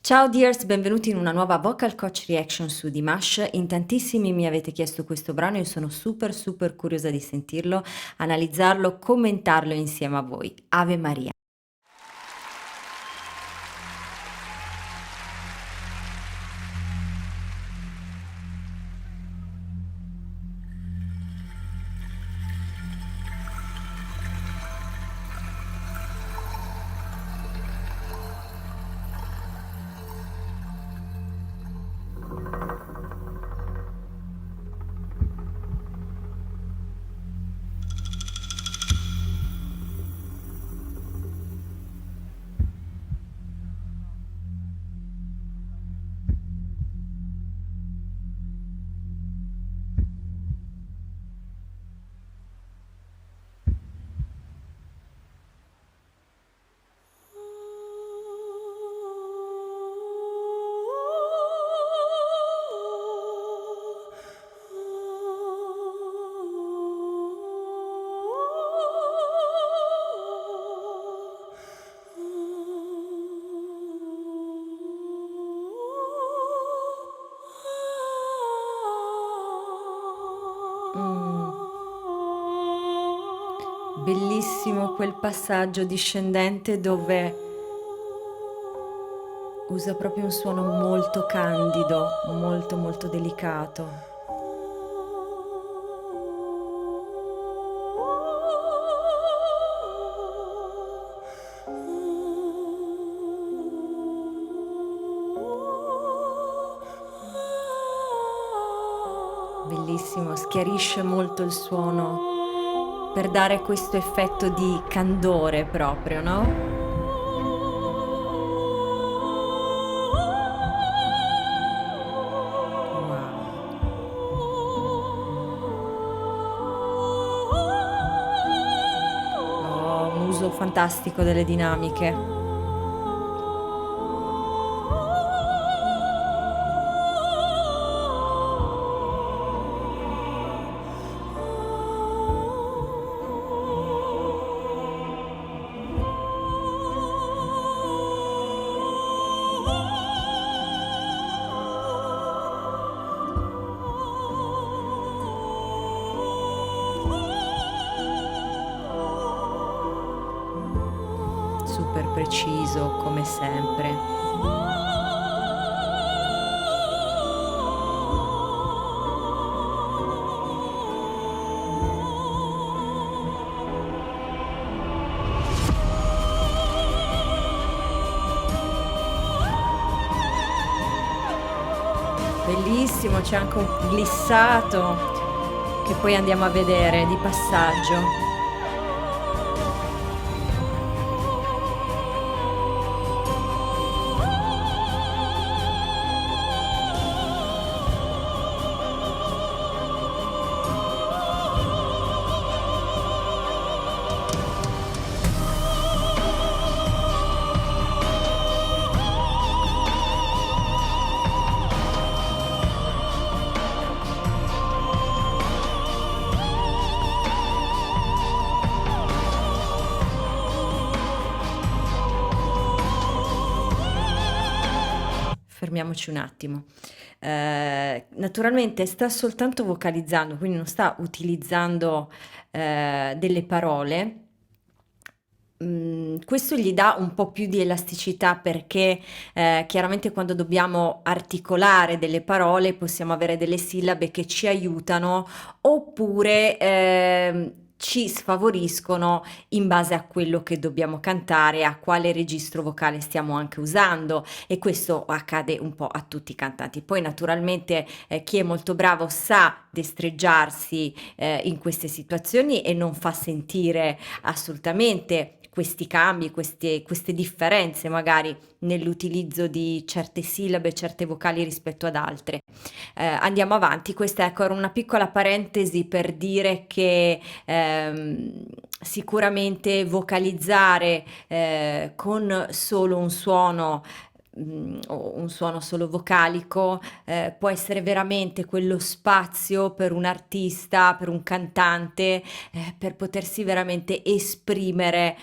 Ciao dears, benvenuti in una nuova Vocal Coach Reaction su Dimash. In tantissimi mi avete chiesto questo brano e io sono super curiosa di sentirlo, analizzarlo, commentarlo insieme a voi. Ave Maria. Bellissimo quel passaggio discendente dove usa proprio un suono molto candido, molto delicato. Bellissimo, schiarisce molto il suono per dare questo effetto di candore proprio, no? Wow. Oh, un uso fantastico delle dinamiche. Super preciso come sempre. Bellissimo, c'è anche un glissato che poi andiamo a vedere di passaggio. Fermiamoci un attimo. Naturalmente sta soltanto vocalizzando, quindi non sta utilizzando delle parole. Questo gli dà un po' più di elasticità perché chiaramente quando dobbiamo articolare delle parole possiamo avere delle sillabe che ci aiutano oppure ci sfavoriscono in base a quello che dobbiamo cantare, a quale registro vocale stiamo anche usando, e questo accade un po' a tutti i cantanti. Poi naturalmente chi è molto bravo sa destreggiarsi in queste situazioni e non fa sentire assolutamente questi cambi, queste differenze magari nell'utilizzo di certe sillabe, certe vocali rispetto ad altre. Andiamo avanti, questa ecco era una piccola parentesi per dire che sicuramente vocalizzare con solo un suono o un suono solo vocalico, può essere veramente quello spazio per un artista, per un cantante, per potersi veramente esprimere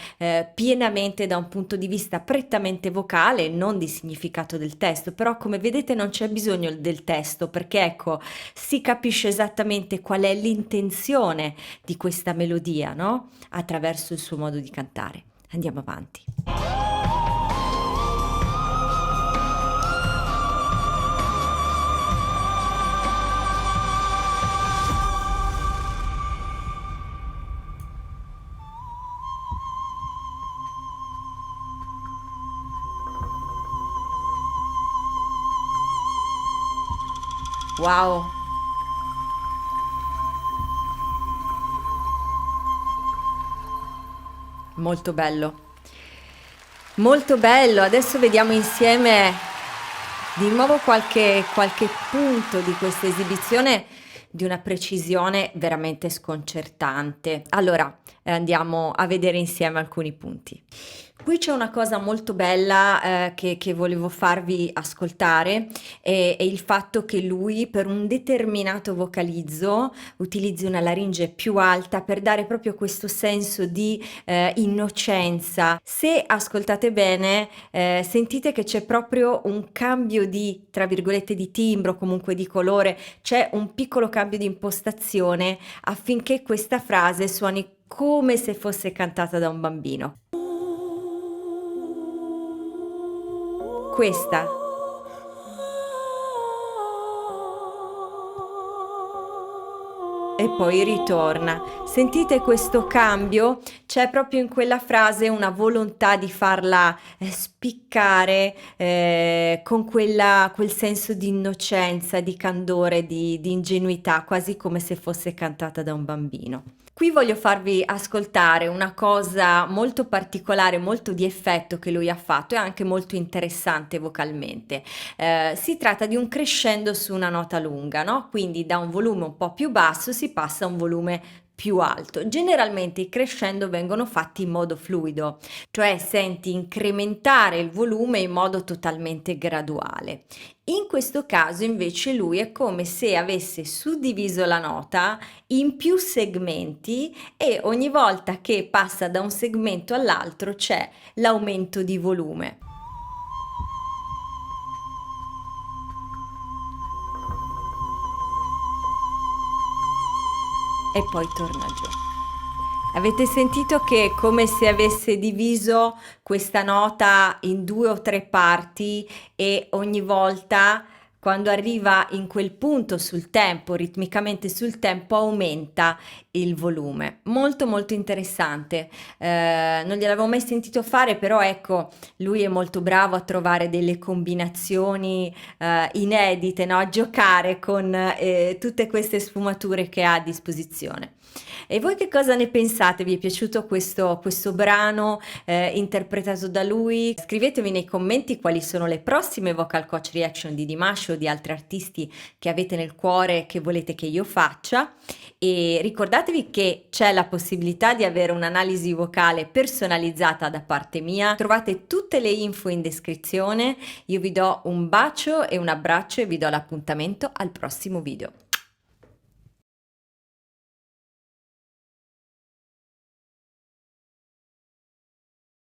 pienamente da un punto di vista prettamente vocale, non di significato del testo, però come vedete non c'è bisogno del testo perché ecco, si capisce esattamente qual è l'intenzione di questa melodia, no? Attraverso il suo modo di cantare. Andiamo avanti. Wow, molto bello. Molto bello, adesso vediamo insieme di nuovo qualche punto di questa esibizione di una precisione veramente sconcertante. Allora, andiamo a vedere insieme alcuni punti. Qui c'è una cosa molto bella che volevo farvi ascoltare, è il fatto che lui per un determinato vocalizzo utilizzi una laringe più alta per dare proprio questo senso di innocenza. Se ascoltate bene, sentite che c'è proprio un cambio di, tra virgolette, di timbro, comunque di colore, c'è un piccolo cambio di impostazione affinché questa frase suoni come se fosse cantata da un bambino. Questa e poi ritorna. Sentite questo cambio? C'è proprio in quella frase una volontà di farla spiccare con quel senso di innocenza, di candore, di ingenuità, quasi come se fosse cantata da un bambino. Qui voglio farvi ascoltare una cosa molto particolare, molto di effetto che lui ha fatto e anche molto interessante vocalmente. Si tratta di un crescendo su una nota lunga, no? Quindi da un volume un po' più basso si passa a un volume più alto. Generalmente i crescendo vengono fatti in modo fluido, cioè senti incrementare il volume in modo totalmente graduale. In questo caso invece lui è come se avesse suddiviso la nota in più segmenti e ogni volta che passa da un segmento all'altro c'è l'aumento di volume. E poi torna giù. Avete sentito che è come se avesse diviso questa nota in 2 o 3 parti e ogni volta quando arriva in quel punto sul tempo, ritmicamente sul tempo, aumenta il volume. Molto molto interessante. Non gliel'avevo mai sentito fare, però ecco, lui è molto bravo a trovare delle combinazioni inedite, no? A giocare con tutte queste sfumature che ha a disposizione. E voi che cosa ne pensate? Vi è piaciuto questo brano interpretato da lui? Scrivetemi nei commenti quali sono le prossime vocal coach reaction di Dimash o di altri artisti che avete nel cuore e che volete che io faccia. E ricordatevi che c'è la possibilità di avere un'analisi vocale personalizzata da parte mia. Trovate tutte le info in descrizione. Io vi do un bacio e un abbraccio e vi do l'appuntamento al prossimo video.